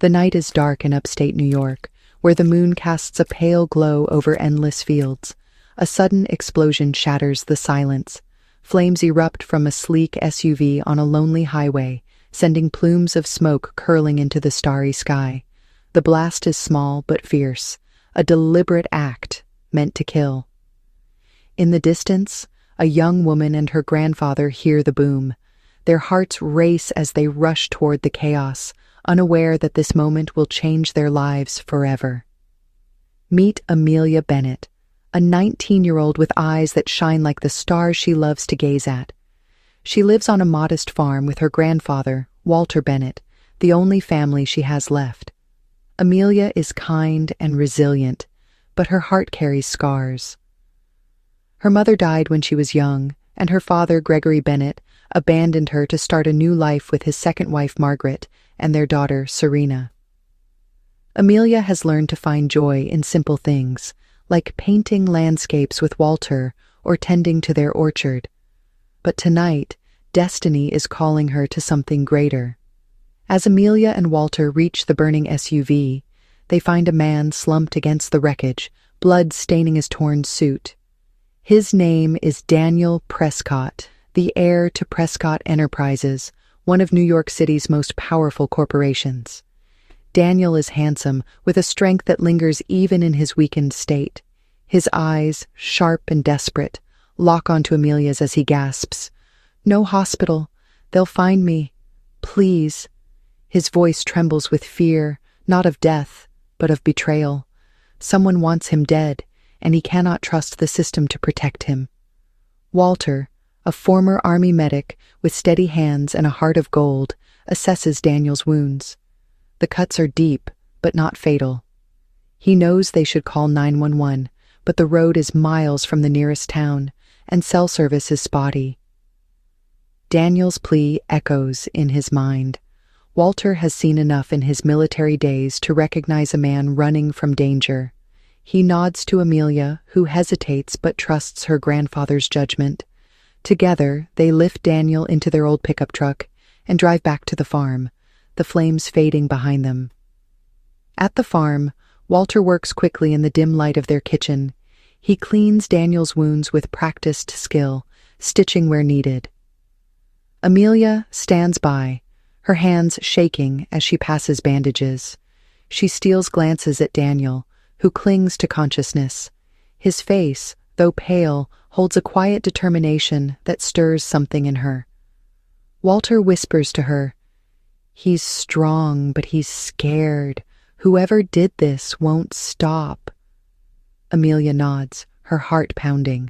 The night is dark in upstate New York, where the moon casts a pale glow over endless fields. A sudden explosion shatters the silence. Flames erupt from a sleek SUV on a lonely highway, sending plumes of smoke curling into the starry sky. The blast is small but fierce, a deliberate act meant to kill. In the distance, a young woman and her grandfather hear the boom. Their hearts race as they rush toward the chaos, unaware that this moment will change their lives forever. Meet Amelia Bennett, a 19-year-old with eyes that shine like the stars she loves to gaze at. She lives on a modest farm with her grandfather, Walter Bennett, the only family she has left. Amelia is kind and resilient, but her heart carries scars. Her mother died when she was young, and her father, Gregory Bennett, abandoned her to start a new life with his second wife, Margaret, and their daughter, Serena. Amelia has learned to find joy in simple things, like painting landscapes with Walter or tending to their orchard. But tonight, destiny is calling her to something greater. As Amelia and Walter reach the burning SUV, they find a man slumped against the wreckage, blood staining his torn suit. His name is Daniel Prescott, the heir to Prescott Enterprises, one of New York City's most powerful corporations. Daniel is handsome, with a strength that lingers even in his weakened state. His eyes, sharp and desperate, lock onto Amelia's as he gasps, "No hospital. They'll find me. Please." His voice trembles with fear, not of death, but of betrayal. Someone wants him dead, and he cannot trust the system to protect him. Walter, a former Army medic with steady hands and a heart of gold, assesses Daniel's wounds. The cuts are deep, but not fatal. He knows they should call 911, but the road is miles from the nearest town, and cell service is spotty. Daniel's plea echoes in his mind. Walter has seen enough in his military days to recognize a man running from danger. He nods to Amelia, who hesitates but trusts her grandfather's judgment. Together, they lift Daniel into their old pickup truck and drive back to the farm, the flames fading behind them. At the farm, Walter works quickly in the dim light of their kitchen. He cleans Daniel's wounds with practiced skill, stitching where needed. Amelia stands by, her hands shaking as she passes bandages. She steals glances at Daniel, who clings to consciousness. His face, though pale, holds a quiet determination that stirs something in her. Walter whispers to her, "He's strong, but he's scared. Whoever did this won't stop." Amelia nods, her heart pounding.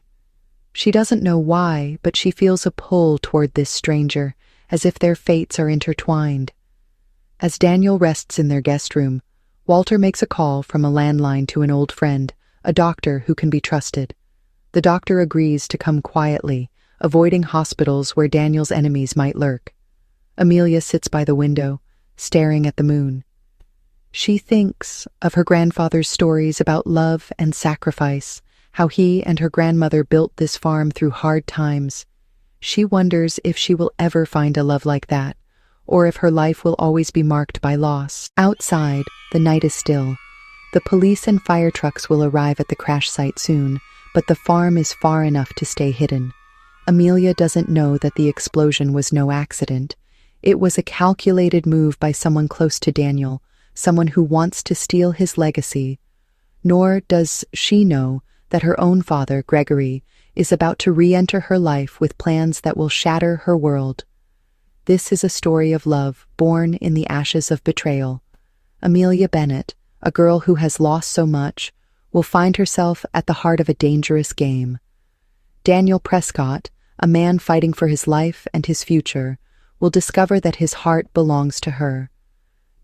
She doesn't know why, but she feels a pull toward this stranger, as if their fates are intertwined. As Daniel rests in their guest room, Walter makes a call from a landline to an old friend, a doctor who can be trusted. The doctor agrees to come quietly, avoiding hospitals where Daniel's enemies might lurk. Amelia sits by the window, staring at the moon. She thinks of her grandfather's stories about love and sacrifice, how he and her grandmother built this farm through hard times. She wonders if she will ever find a love like that, or if her life will always be marked by loss. Outside, the night is still. The police and fire trucks will arrive at the crash site soon, but the farm is far enough to stay hidden. Amelia doesn't know that the explosion was no accident. It was a calculated move by someone close to Daniel, someone who wants to steal his legacy. Nor does she know that her own father, Gregory, is about to re-enter her life with plans that will shatter her world. This is a story of love born in the ashes of betrayal. Amelia Bennett, a girl who has lost so much, will find herself at the heart of a dangerous game. Daniel Prescott, a man fighting for his life and his future, will discover that his heart belongs to her.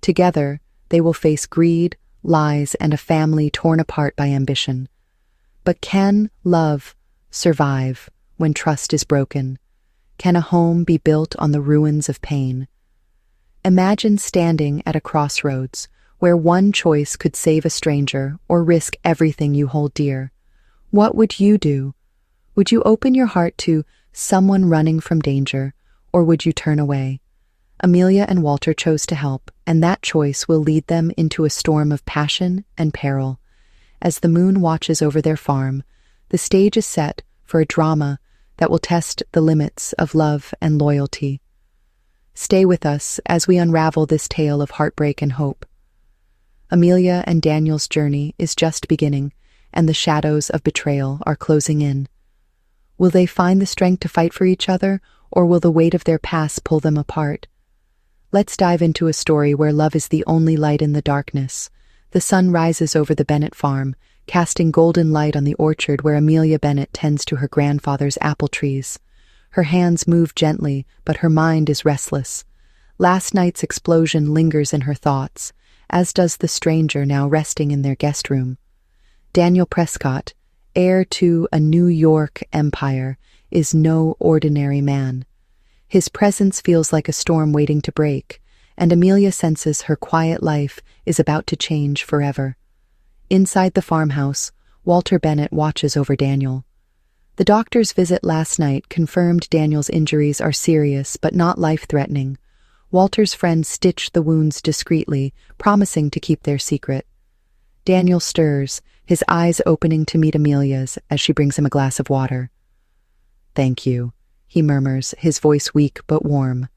Together, they will face greed, lies, and a family torn apart by ambition. But can love survive when trust is broken? Can a home be built on the ruins of pain? Imagine standing at a crossroads where one choice could save a stranger or risk everything you hold dear. What would you do? Would you open your heart to someone running from danger, or would you turn away? Amelia and Walter chose to help, and that choice will lead them into a storm of passion and peril. As the moon watches over their farm, the stage is set for a drama that will test the limits of love and loyalty. Stay with us as we unravel this tale of heartbreak and hope. Amelia and Daniel's journey is just beginning, and the shadows of betrayal are closing in. Will they find the strength to fight for each other, or will the weight of their past pull them apart? Let's dive into a story where love is the only light in the darkness. The sun rises over the Bennett farm, casting golden light on the orchard where Amelia Bennett tends to her grandfather's apple trees. Her hands move gently, but her mind is restless. Last night's explosion lingers in her thoughts, as does the stranger now resting in their guest room. Daniel Prescott, heir to a New York empire, is no ordinary man. His presence feels like a storm waiting to break, and Amelia senses her quiet life is about to change forever. Inside the farmhouse, Walter Bennett watches over Daniel. The doctor's visit last night confirmed Daniel's injuries are serious but not life-threatening. Walter's friends stitched the wounds discreetly, promising to keep their secret. Daniel stirs, his eyes opening to meet Amelia's as she brings him a glass of water. "Thank you," he murmurs, his voice weak but warm.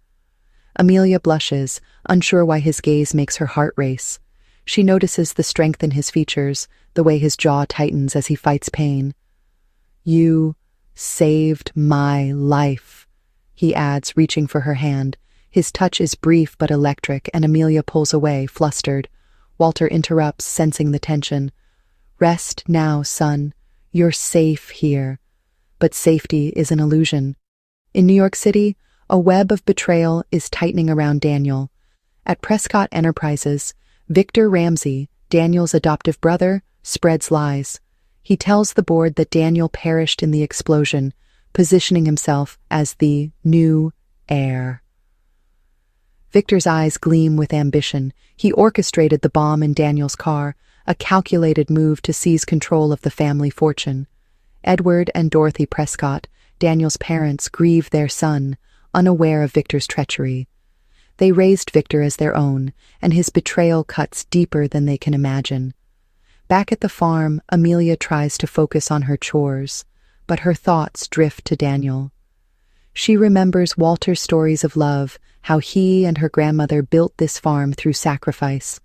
Amelia blushes, unsure why his gaze makes her heart race. She notices the strength in his features, the way his jaw tightens as he fights pain. "You saved my life," he adds, reaching for her hand. His touch is brief but electric, and Amelia pulls away, flustered. Walter interrupts, sensing the tension. "Rest now, son. You're safe here." But safety is an illusion. In New York City, a web of betrayal is tightening around Daniel. At Prescott Enterprises, Victor Ramsey, Daniel's adoptive brother, spreads lies. He tells the board that Daniel perished in the explosion, positioning himself as the new heir. Victor's eyes gleam with ambition. He orchestrated the bomb in Daniel's car, a calculated move to seize control of the family fortune. Edward and Dorothy Prescott, Daniel's parents, grieve their son, unaware of Victor's treachery. They raised Victor as their own, and his betrayal cuts deeper than they can imagine. Back at the farm, Amelia tries to focus on her chores, but her thoughts drift to Daniel. She remembers Walter's stories of love, how he and her grandmother built this farm through sacrifice.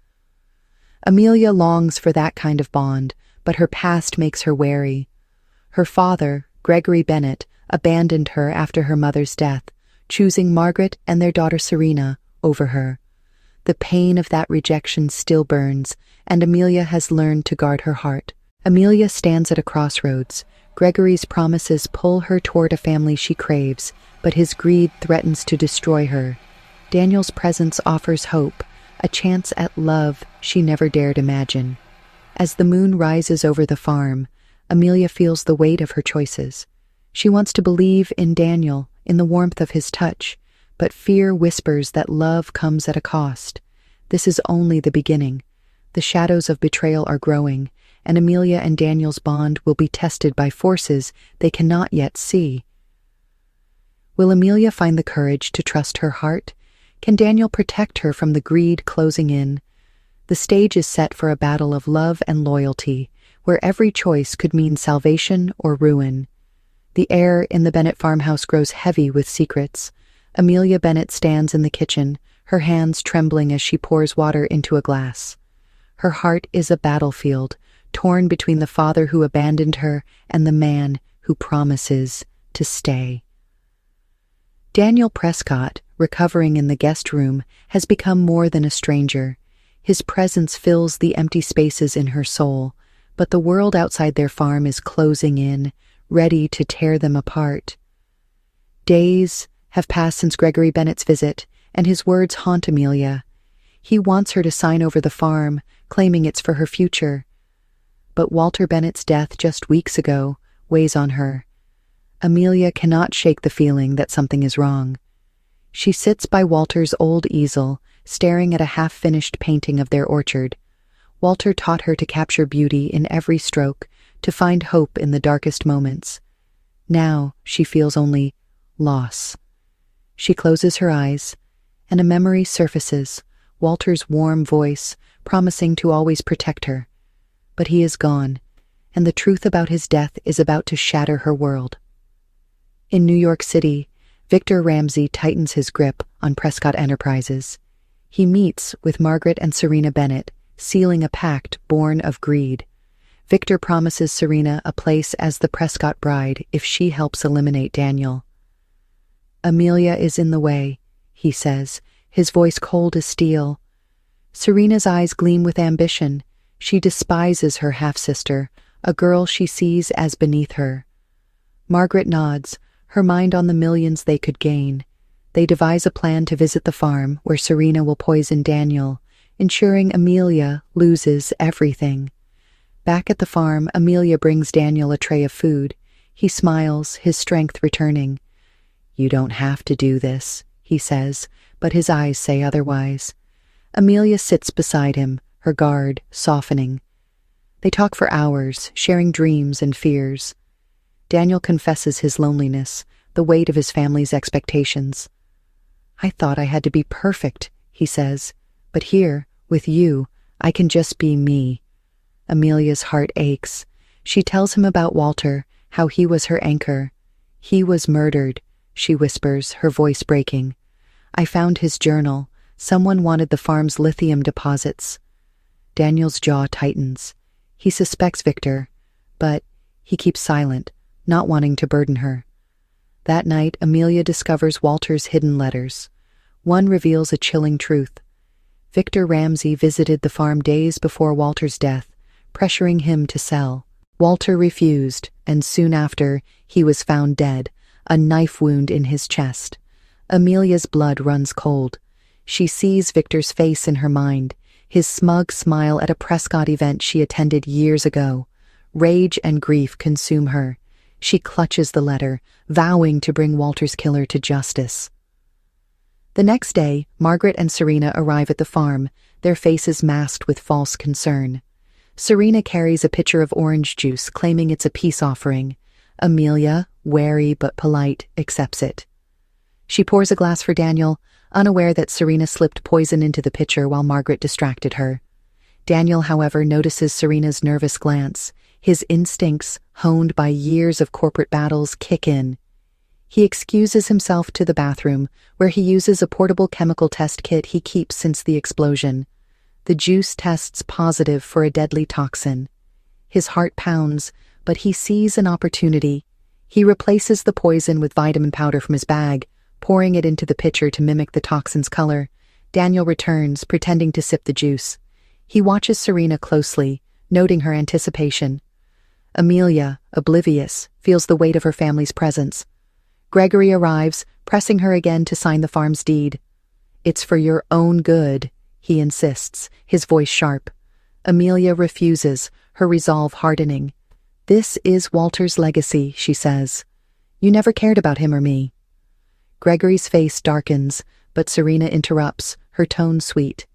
Amelia longs for that kind of bond, but her past makes her wary. Her father, Gregory Bennett, abandoned her after her mother's death, choosing Margaret and their daughter Serena over her. The pain of that rejection still burns, and Amelia has learned to guard her heart. Amelia stands at a crossroads. Gregory's promises pull her toward a family she craves, but his greed threatens to destroy her. Daniel's presence offers hope, a chance at love she never dared imagine. As the moon rises over the farm, Amelia feels the weight of her choices. She wants to believe in Daniel, in the warmth of his touch, but fear whispers that love comes at a cost. This is only the beginning. The shadows of betrayal are growing, and Amelia and Daniel's bond will be tested by forces they cannot yet see. Will Amelia find the courage to trust her heart? Can Daniel protect her from the greed closing in? The stage is set for a battle of love and loyalty, where every choice could mean salvation or ruin. The air in the Bennett farmhouse grows heavy with secrets. Amelia Bennett stands in the kitchen, her hands trembling as she pours water into a glass. Her heart is a battlefield, torn between the father who abandoned her and the man who promises to stay. Daniel Prescott, recovering in the guest room, has become more than a stranger. His presence fills the empty spaces in her soul, but the world outside their farm is closing in, ready to tear them apart. Days have passed since Gregory Bennett's visit, and his words haunt Amelia. He wants her to sign over the farm, claiming it's for her future. But Walter Bennett's death just weeks ago weighs on her. Amelia cannot shake the feeling that something is wrong. She sits by Walter's old easel, staring at a half-finished painting of their orchard. Walter taught her to capture beauty in every stroke, to find hope in the darkest moments. Now she feels only loss. She closes her eyes, and a memory surfaces, Walter's warm voice, promising to always protect her. But he is gone, and the truth about his death is about to shatter her world. In New York City, Victor Ramsey tightens his grip on Prescott Enterprises. He meets with Margaret and Serena Bennett, sealing a pact born of greed. Victor promises Serena a place as the Prescott bride if she helps eliminate Daniel. "Amelia is in the way," he says, his voice cold as steel. Serena's eyes gleam with ambition. She despises her half-sister, a girl she sees as beneath her. Margaret nods, her mind on the millions they could gain. They devise a plan to visit the farm where Serena will poison Daniel, ensuring Amelia loses everything. Back at the farm, Amelia brings Daniel a tray of food. He smiles, his strength returning. "You don't have to do this," he says, but his eyes say otherwise. Amelia sits beside him, her guard softening. They talk for hours, sharing dreams and fears. Daniel confesses his loneliness, the weight of his family's expectations. "I thought I had to be perfect," he says, "but here, with you, I can just be me." Amelia's heart aches. She tells him about Walter, how he was her anchor. "He was murdered," she whispers, her voice breaking. "I found his journal. Someone wanted the farm's lithium deposits." Daniel's jaw tightens. He suspects Victor, but he keeps silent, not wanting to burden her. That night, Amelia discovers Walter's hidden letters. One reveals a chilling truth. Victor Ramsey visited the farm days before Walter's death, pressuring him to sell. Walter refused, and soon after, he was found dead, a knife wound in his chest. Amelia's blood runs cold. She sees Victor's face in her mind, his smug smile at a Prescott event she attended years ago. Rage and grief consume her. She clutches the letter, vowing to bring Walter's killer to justice. The next day, Margaret and Serena arrive at the farm, their faces masked with false concern. Serena carries a pitcher of orange juice, claiming it's a peace offering. Amelia, wary but polite, accepts it. She pours a glass for Daniel, unaware that Serena slipped poison into the pitcher while Margaret distracted her. Daniel, however, notices Serena's nervous glance. His instincts, honed by years of corporate battles, kick in. He excuses himself to the bathroom, where he uses a portable chemical test kit he keeps since the explosion. The juice tests positive for a deadly toxin. His heart pounds, but he sees an opportunity. He replaces the poison with vitamin powder from his bag, pouring it into the pitcher to mimic the toxin's color. Daniel returns, pretending to sip the juice. He watches Serena closely, noting her anticipation. Amelia, oblivious, feels the weight of her family's presence. Gregory arrives, pressing her again to sign the farm's deed. "It's for your own good," he insists, his voice sharp. Amelia refuses, her resolve hardening. "This is Walter's legacy," she says. "You never cared about him or me." Gregory's face darkens, but Serena interrupts, her tone sweet.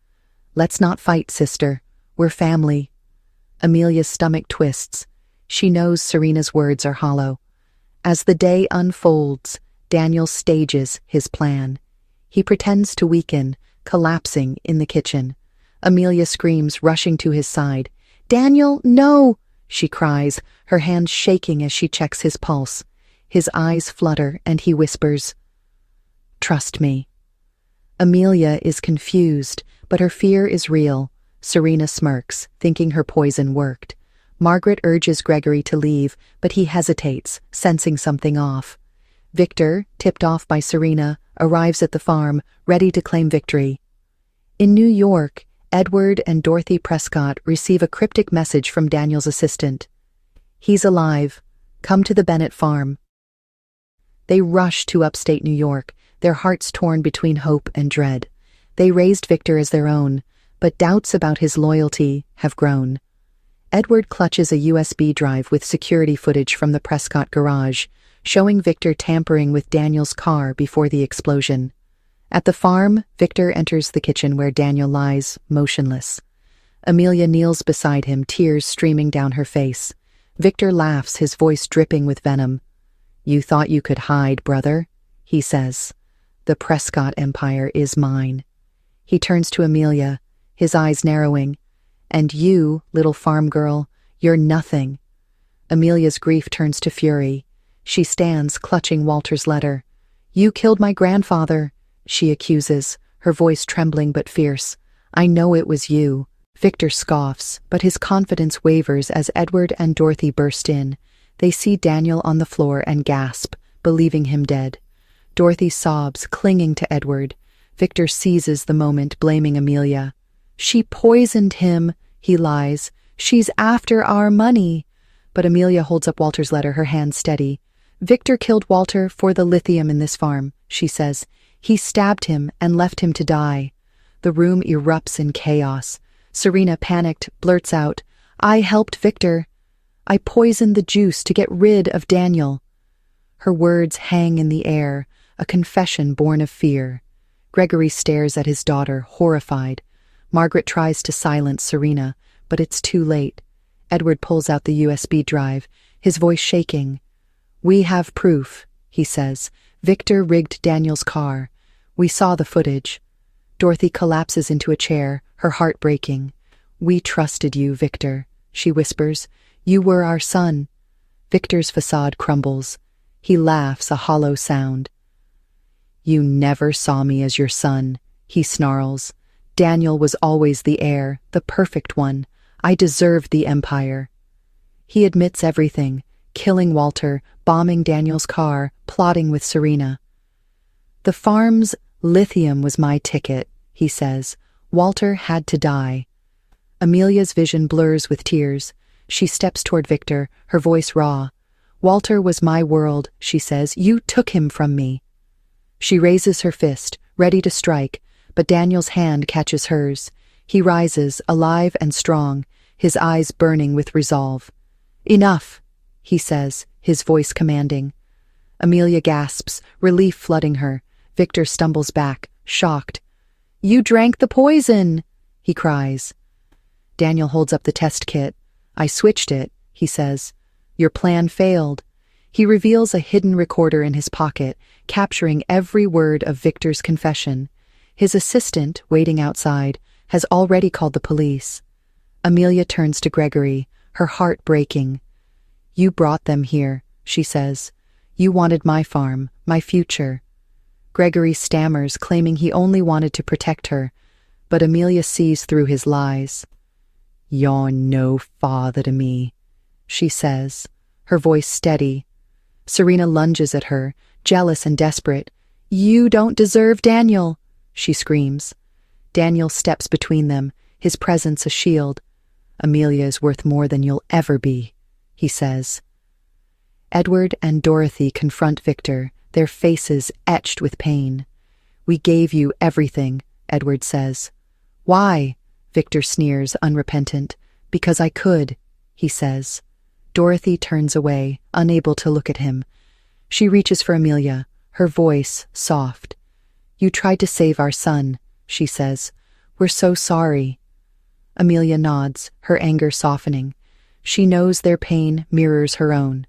"Let's not fight, sister. We're family." Amelia's stomach twists. She knows Serena's words are hollow. As the day unfolds, Daniel stages his plan. He pretends to weaken, collapsing in the kitchen. Amelia screams, rushing to his side. "Daniel, no!" she cries, her hands shaking as she checks his pulse. His eyes flutter, and he whispers, "Trust me." Amelia is confused, but her fear is real. Serena smirks, thinking her poison worked. Margaret urges Gregory to leave, but he hesitates, sensing something off. Victor, tipped off by Serena, arrives at the farm, ready to claim victory. In New York, Edward and Dorothy Prescott receive a cryptic message from Daniel's assistant. "He's alive. Come to the Bennett farm." They rush to upstate New York, their hearts torn between hope and dread. They raised Victor as their own, but doubts about his loyalty have grown. Edward clutches a USB drive with security footage from the Prescott garage, showing Victor tampering with Daniel's car before the explosion. At the farm, Victor enters the kitchen where Daniel lies, motionless. Amelia kneels beside him, tears streaming down her face. Victor laughs, his voice dripping with venom. "You thought you could hide, brother?" he says. The Prescott empire is mine. He turns to Amelia, his eyes narrowing. And you, little farm girl, you're nothing. Amelia's grief turns to fury. She stands, clutching Walter's letter. You killed my grandfather, she accuses, her voice trembling but fierce. I know it was you. Victor scoffs, but his confidence wavers as Edward and Dorothy burst in. They see Daniel on the floor and gasp, believing him dead. Dorothy sobs, clinging to Edward. Victor seizes the moment, blaming Amelia. She poisoned him, he lies. She's after our money. But Amelia holds up Walter's letter, her hand steady. Victor killed Walter for the lithium in this farm, she says. He stabbed him and left him to die. The room erupts in chaos. Serena, panicked, blurts out, I helped Victor. I poisoned the juice to get rid of Daniel. Her words hang in the air, a confession born of fear. Gregory stares at his daughter, horrified. Margaret tries to silence Serena, but it's too late. Edward pulls out the USB drive, his voice shaking. We have proof, he says. Victor rigged Daniel's car. We saw the footage. Dorothy collapses into a chair, her heart breaking. We trusted you, Victor, she whispers. You were our son. Victor's facade crumbles. He laughs, a hollow sound. You never saw me as your son, he snarls. Daniel was always the heir, the perfect one. I deserved the empire. He admits everything, killing Walter, bombing Daniel's car, plotting with Serena. The farm's lithium was my ticket, he says. Walter had to die. Amelia's vision blurs with tears. She steps toward Victor, her voice raw. Walter was my world, she says. You took him from me. She raises her fist, ready to strike, but Daniel's hand catches hers. He rises, alive and strong, his eyes burning with resolve. Enough, he says, his voice commanding. Amelia gasps, relief flooding her. Victor stumbles back, shocked. You drank the poison, he cries. Daniel holds up the test kit. I switched it, he says. Your plan failed. He reveals a hidden recorder in his pocket, capturing every word of Victor's confession. His assistant, waiting outside, has already called the police. Amelia turns to Gregory, her heart breaking. You brought them here, she says. You wanted my farm, my future. Gregory stammers, claiming he only wanted to protect her, but Amelia sees through his lies. You're no father to me, she says, her voice steady. Serena lunges at her, jealous and desperate. You don't deserve Daniel, she screams. Daniel steps between them, his presence a shield. Amelia is worth more than you'll ever be, he says. Edward and Dorothy confront Victor, their faces etched with pain. We gave you everything, Edward says. Why? Victor sneers, unrepentant. Because I could, he says. Dorothy turns away, unable to look at him. She reaches for Amelia, her voice soft. You tried to save our son, she says. We're so sorry. Amelia nods, her anger softening. She knows their pain mirrors her own.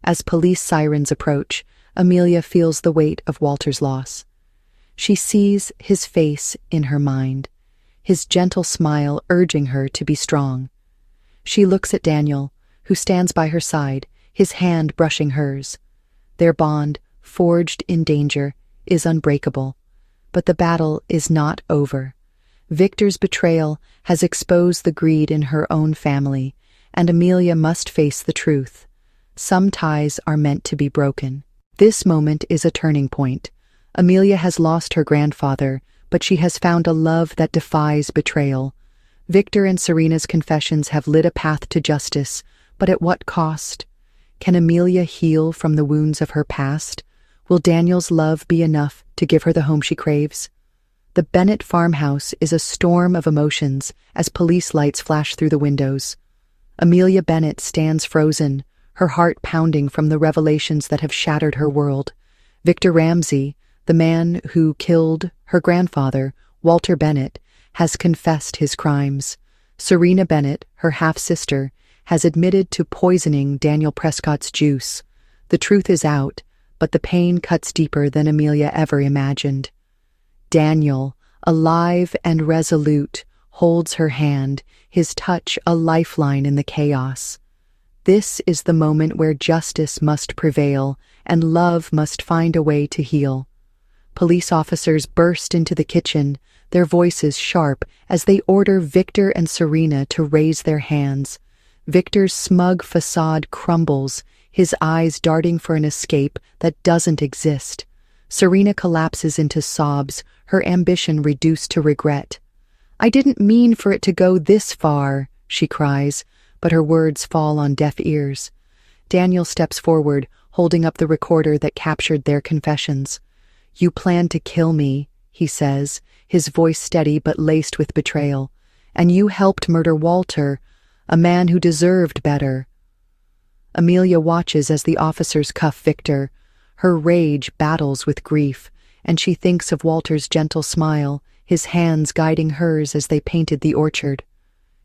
As police sirens approach, Amelia feels the weight of Walter's loss. She sees his face in her mind, his gentle smile urging her to be strong. She looks at Daniel, who stands by her side, his hand brushing hers. Their bond, forged in danger, is unbreakable. But the battle is not over. Victor's betrayal has exposed the greed in her own family, and Amelia must face the truth. Some ties are meant to be broken. This moment is a turning point. Amelia has lost her grandfather, but she has found a love that defies betrayal. Victor and Serena's confessions have lit a path to justice, but at what cost? Can Amelia heal from the wounds of her past? Will Daniel's love be enough to give her the home she craves? The Bennett farmhouse is a storm of emotions as police lights flash through the windows. Amelia Bennett stands frozen, her heart pounding from the revelations that have shattered her world. Victor Ramsey, the man who killed her grandfather, Walter Bennett, has confessed his crimes. Serena Bennett, her half-sister, has admitted to poisoning Daniel Prescott's juice. The truth is out, but the pain cuts deeper than Amelia ever imagined. Daniel, alive and resolute, holds her hand, his touch a lifeline in the chaos. This is the moment where justice must prevail and love must find a way to heal. Police officers burst into the kitchen, their voices sharp as they order Victor and Serena to raise their hands. Victor's smug facade crumbles, his eyes darting for an escape that doesn't exist. Serena collapses into sobs, her ambition reduced to regret. "I didn't mean for it to go this far," she cries, but her words fall on deaf ears. Daniel steps forward, holding up the recorder that captured their confessions. "You planned to kill me," he says, his voice steady but laced with betrayal. "And you helped murder Walter, a man who deserved better." Amelia watches as the officers cuff Victor. Her rage battles with grief, and she thinks of Walter's gentle smile, his hands guiding hers as they painted the orchard.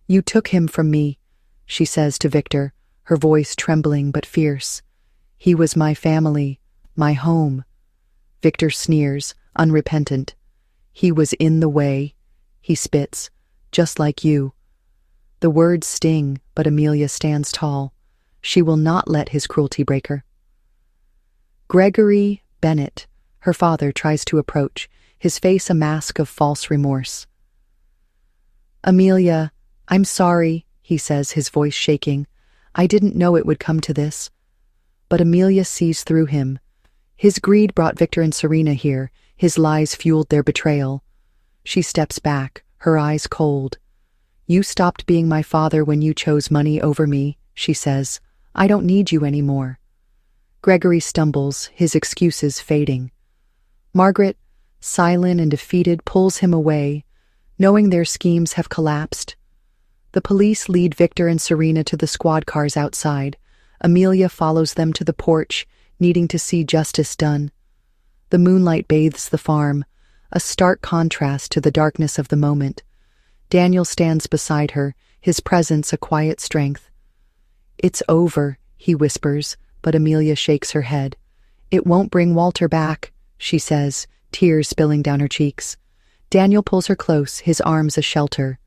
"You took him from me," she says to Victor, her voice trembling but fierce. "He was my family, my home." Victor sneers, unrepentant. "He was in the way," he spits, "just like you." The words sting, but Amelia stands tall. She will not let his cruelty break her. Gregory Bennett, her father, tries to approach, his face a mask of false remorse. "Amelia, I'm sorry," he says, his voice shaking. "I didn't know it would come to this." But Amelia sees through him. His greed brought Victor and Serena here, his lies fueled their betrayal. She steps back, her eyes cold. "You stopped being my father when you chose money over me," she says. "I don't need you anymore." Gregory stumbles, his excuses fading. Margaret, silent and defeated, pulls him away, knowing their schemes have collapsed. The police lead Victor and Serena to the squad cars outside. Amelia follows them to the porch, needing to see justice done. The moonlight bathes the farm, a stark contrast to the darkness of the moment. Daniel stands beside her, his presence a quiet strength. "It's over," he whispers, but Amelia shakes her head. "It won't bring Walter back," she says, tears spilling down her cheeks. Daniel pulls her close, his arms a shelter.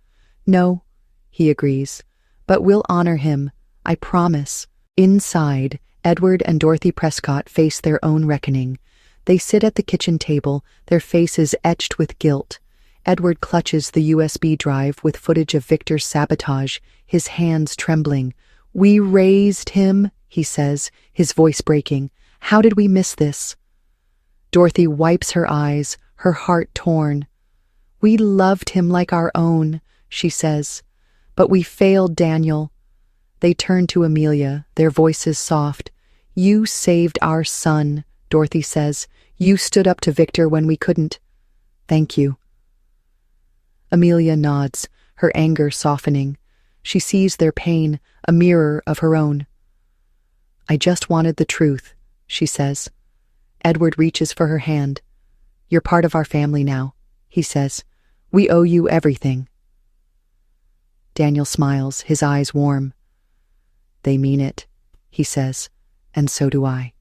"No," he agrees, "but we'll honor him, I promise." Inside, Edward and Dorothy Prescott face their own reckoning. They sit at the kitchen table, their faces etched with guilt. Edward clutches the USB drive with footage of Victor's sabotage, his hands trembling. "We raised him," he says, his voice breaking. "How did we miss this?" Dorothy wipes her eyes, her heart torn. "We loved him like our own," she says. "But we failed, Daniel." They turn to Amelia, their voices soft. "You saved our son," Dorothy says. "You stood up to Victor when we couldn't. Thank you." Amelia nods, her anger softening. She sees their pain, a mirror of her own. "I just wanted the truth," she says. Edward reaches for her hand. "You're part of our family now," he says. "We owe you everything." Daniel smiles, his eyes warm. "They mean it," he says, "and so do I."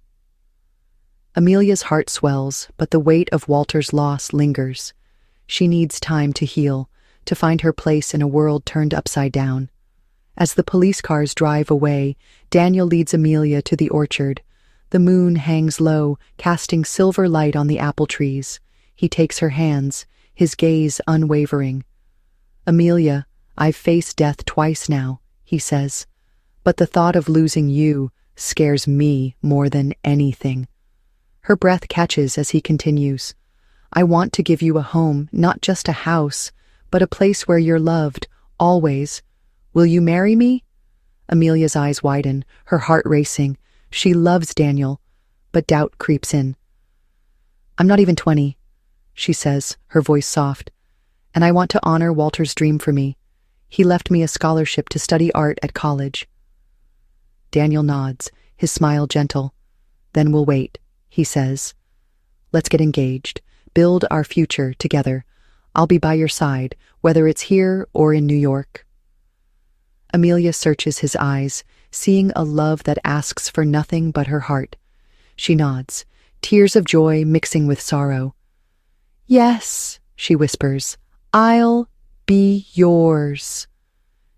Amelia's heart swells, but the weight of Walter's loss lingers. She needs time to heal, to find her place in a world turned upside down. As the police cars drive away, Daniel leads Amelia to the orchard. The moon hangs low, casting silver light on the apple trees. He takes her hands, his gaze unwavering. "Amelia, I've faced death twice now," he says. "But the thought of losing you scares me more than anything." Her breath catches as he continues. "I want to give you a home, not just a house, but a place where you're loved, always. Will you marry me?" Amelia's eyes widen, her heart racing. She loves Daniel, but doubt creeps in. "I'm not even 20, she says, her voice soft. "And I want to honor Walter's dream for me. He left me a scholarship to study art at college." Daniel nods, his smile gentle. "Then we'll wait," he says. "Let's get engaged, build our future together. I'll be by your side, whether it's here or in New York." Amelia searches his eyes, seeing a love that asks for nothing but her heart. She nods, tears of joy mixing with sorrow. "Yes," she whispers, "I'll be yours."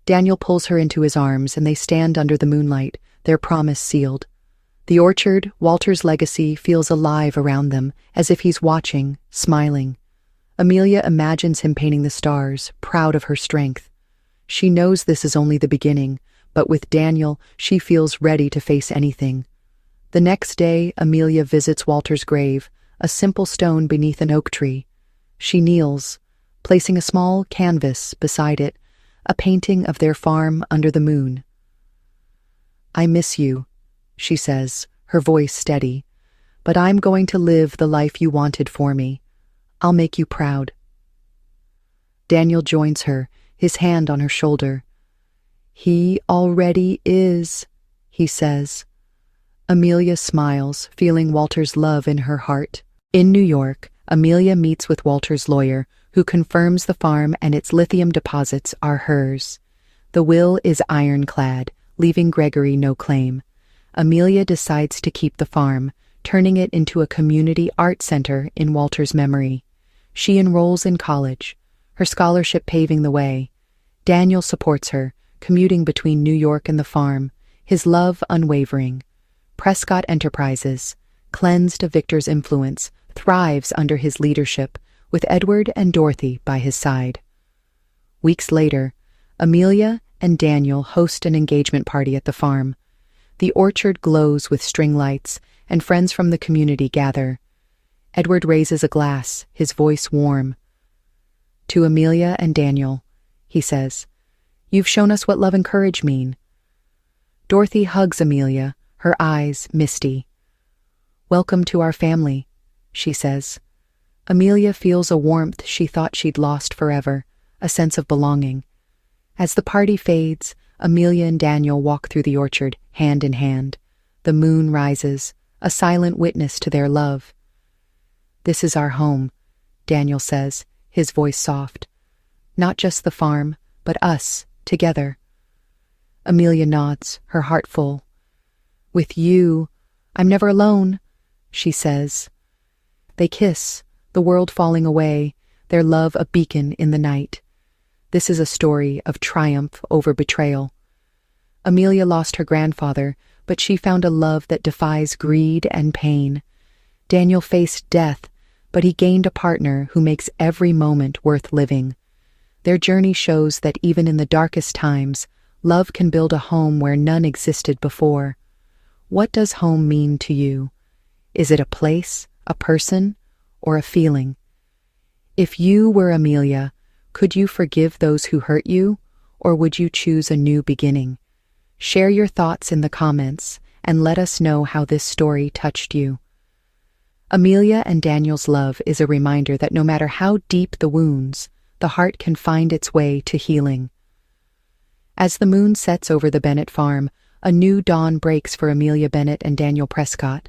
Daniel pulls her into his arms and they stand under the moonlight, their promise sealed. The orchard, Walter's legacy, feels alive around them, as if he's watching, smiling. Amelia imagines him painting the stars, proud of her strength. She knows this is only the beginning, but with Daniel, she feels ready to face anything. The next day, Amelia visits Walter's grave, a simple stone beneath an oak tree. She kneels, placing a small canvas beside it, a painting of their farm under the moon. "I miss you," she says, her voice steady, "but I'm going to live the life you wanted for me. I'll make you proud." Daniel joins her, his hand on her shoulder. "He already is," he says. Amelia smiles, feeling Walter's love in her heart. In New York, Amelia meets with Walter's lawyer, who confirms the farm and its lithium deposits are hers. The will is ironclad, leaving Gregory no claim. Amelia decides to keep the farm, turning it into a community art center in Walter's memory. She enrolls in college, her scholarship paving the way. Daniel supports her, commuting between New York and the farm, his love unwavering. Prescott Enterprises, cleansed of Victor's influence, thrives under his leadership, with Edward and Dorothy by his side. Weeks later, Amelia and Daniel host an engagement party at the farm. The orchard glows with string lights, and friends from the community gather. Edward raises a glass, his voice warm. "To Amelia and Daniel," he says, "you've shown us what love and courage mean." Dorothy hugs Amelia, her eyes misty. "Welcome to our family," she says. Amelia feels a warmth she thought she'd lost forever, a sense of belonging. As the party fades, Amelia and Daniel walk through the orchard, hand in hand. The moon rises, a silent witness to their love. "This is our home," Daniel says, his voice soft. "Not just the farm, but us, together." Amelia nods, her heart full. "With you, I'm never alone," she says. They kiss, the world falling away, their love a beacon in the night. This is a story of triumph over betrayal. Amelia lost her grandfather, but she found a love that defies greed and pain. Daniel faced death, but he gained a partner who makes every moment worth living. Their journey shows that even in the darkest times, love can build a home where none existed before. What does home mean to you? Is it a place, a person, or a feeling? If you were Amelia, could you forgive those who hurt you, or would you choose a new beginning? Share your thoughts in the comments and let us know how this story touched you. Amelia and Daniel's love is a reminder that no matter how deep the wounds, the heart can find its way to healing. As the moon sets over the Bennett farm, a new dawn breaks for Amelia Bennett and Daniel Prescott.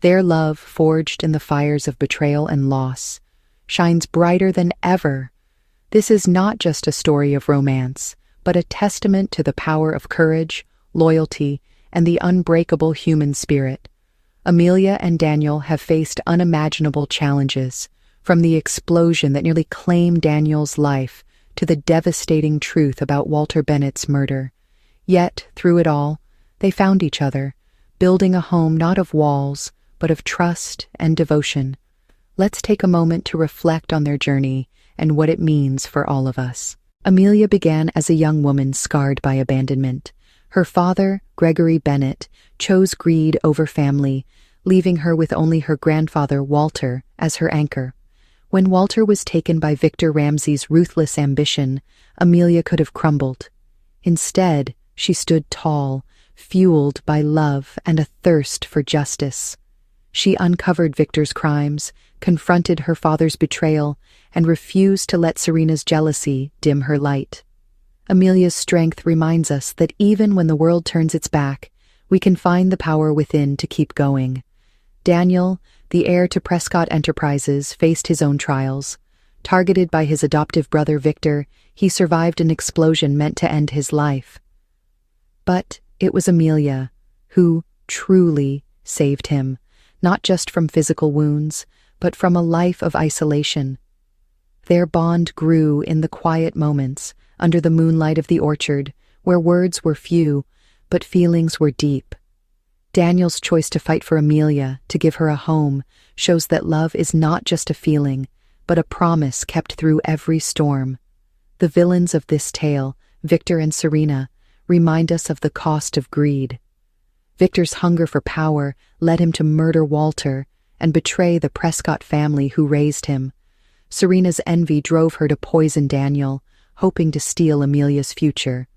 Their love, forged in the fires of betrayal and loss, shines brighter than ever. This is not just a story of romance, but a testament to the power of courage, loyalty, and the unbreakable human spirit. Amelia and Daniel have faced unimaginable challenges, from the explosion that nearly claimed Daniel's life to the devastating truth about Walter Bennett's murder. Yet, through it all, they found each other, building a home not of walls, but of trust and devotion. Let's take a moment to reflect on their journey and what it means for all of us. Amelia began as a young woman scarred by abandonment. Her father, Gregory Bennett, chose greed over family, leaving her with only her grandfather, Walter, as her anchor. When Walter was taken by Victor Ramsay's ruthless ambition, Amelia could have crumbled. Instead, she stood tall, fueled by love and a thirst for justice. She uncovered Victor's crimes, confronted her father's betrayal, and refused to let Serena's jealousy dim her light. Amelia's strength reminds us that even when the world turns its back, we can find the power within to keep going. Daniel, the heir to Prescott Enterprises, faced his own trials. Targeted by his adoptive brother Victor, he survived an explosion meant to end his life. But it was Amelia who truly saved him, not just from physical wounds, but from a life of isolation. Their bond grew in the quiet moments, under the moonlight of the orchard, where words were few, but feelings were deep. Daniel's choice to fight for Amelia, to give her a home, shows that love is not just a feeling, but a promise kept through every storm. The villains of this tale, Victor and Serena, remind us of the cost of greed. Victor's hunger for power led him to murder Walter and betray the Prescott family who raised him. Serena's envy drove her to poison Daniel, hoping to steal Amelia's future.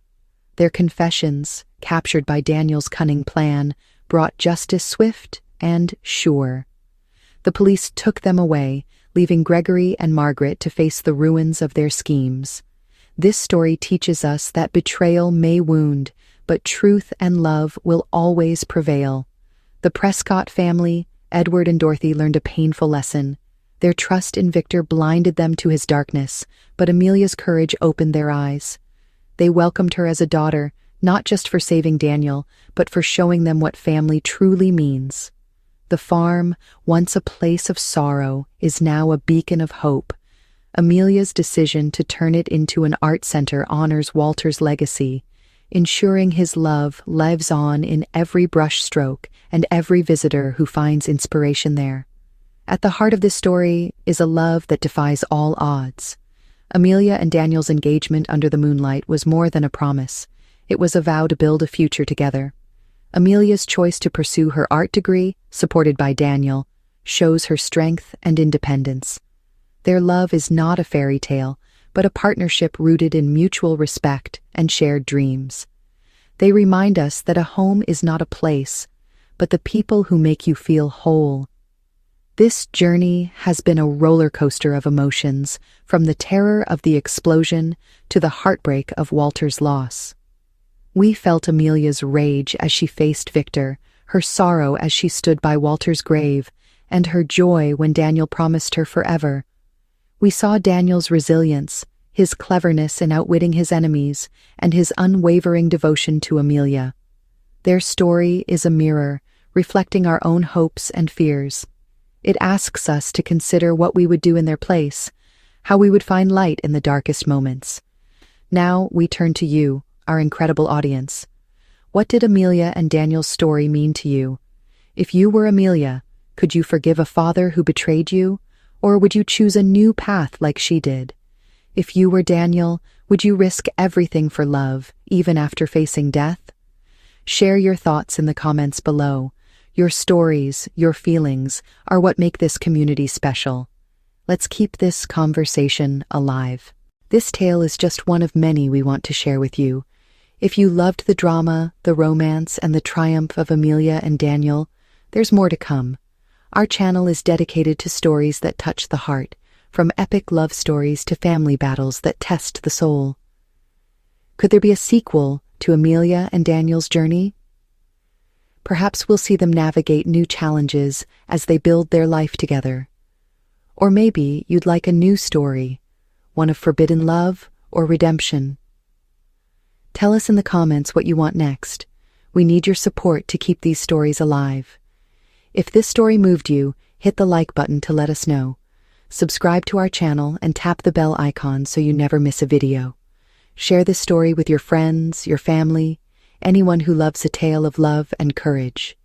Their confessions, captured by Daniel's cunning plan, brought justice swift and sure. The police took them away, leaving Gregory and Margaret to face the ruins of their schemes. This story teaches us that betrayal may wound, but truth and love will always prevail. The Prescott family, Edward and Dorothy, learned a painful lesson. Their trust in Victor blinded them to his darkness, but Amelia's courage opened their eyes. They welcomed her as a daughter, not just for saving Daniel, but for showing them what family truly means. The farm, once a place of sorrow, is now a beacon of hope. Amelia's decision to turn it into an art center honors Walter's legacy, ensuring his love lives on in every brushstroke and every visitor who finds inspiration there. At the heart of this story is a love that defies all odds. Amelia and Daniel's engagement under the moonlight was more than a promise. It was a vow to build a future together. Amelia's choice to pursue her art degree, supported by Daniel, shows her strength and independence. Their love is not a fairy tale, but a partnership rooted in mutual respect and shared dreams. They remind us that a home is not a place, but the people who make you feel whole. This journey has been a roller coaster of emotions, from the terror of the explosion to the heartbreak of Walter's loss. We felt Amelia's rage as she faced Victor, her sorrow as she stood by Walter's grave, and her joy when Daniel promised her forever. We saw Daniel's resilience, his cleverness in outwitting his enemies, and his unwavering devotion to Amelia. Their story is a mirror, reflecting our own hopes and fears. It asks us to consider what we would do in their place, how we would find light in the darkest moments. Now we turn to you, our incredible audience. What did Amelia and Daniel's story mean to you? If you were Amelia, could you forgive a father who betrayed you, or would you choose a new path like she did? If you were Daniel, would you risk everything for love, even after facing death? Share your thoughts in the comments below. Your stories, your feelings, are what make this community special. Let's keep this conversation alive. This tale is just one of many we want to share with you. If you loved the drama, the romance, and the triumph of Amelia and Daniel, there's more to come. Our channel is dedicated to stories that touch the heart, from epic love stories to family battles that test the soul. Could there be a sequel to Amelia and Daniel's journey? Perhaps we'll see them navigate new challenges as they build their life together. Or maybe you'd like a new story, one of forbidden love or redemption. Tell us in the comments what you want next. We need your support to keep these stories alive. If this story moved you, hit the like button to let us know. Subscribe to our channel and tap the bell icon so you never miss a video. Share this story with your friends, your family, anyone who loves a tale of love and courage.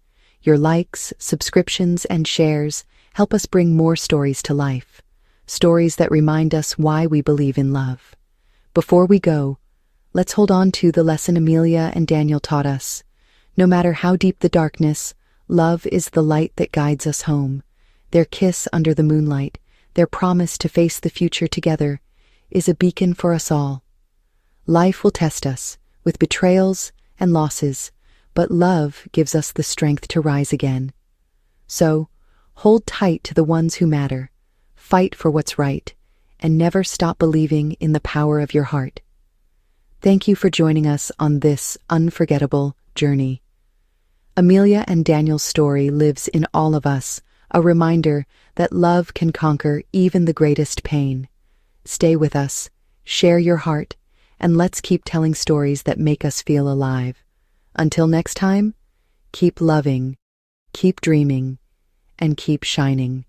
Your likes, subscriptions, and shares help us bring more stories to life. Stories that remind us why we believe in love. Before we go, let's hold on to the lesson Amelia and Daniel taught us. No matter how deep the darkness, love is the light that guides us home. Their kiss under the moonlight, their promise to face the future together, is a beacon for us all. Life will test us, with betrayals and losses, but love gives us the strength to rise again. So, hold tight to the ones who matter, fight for what's right, and never stop believing in the power of your heart. Thank you for joining us on this unforgettable journey. Amelia and Daniel's story lives in all of us, a reminder that love can conquer even the greatest pain. Stay with us, share your heart, and let's keep telling stories that make us feel alive. Until next time, keep loving, keep dreaming, and keep shining.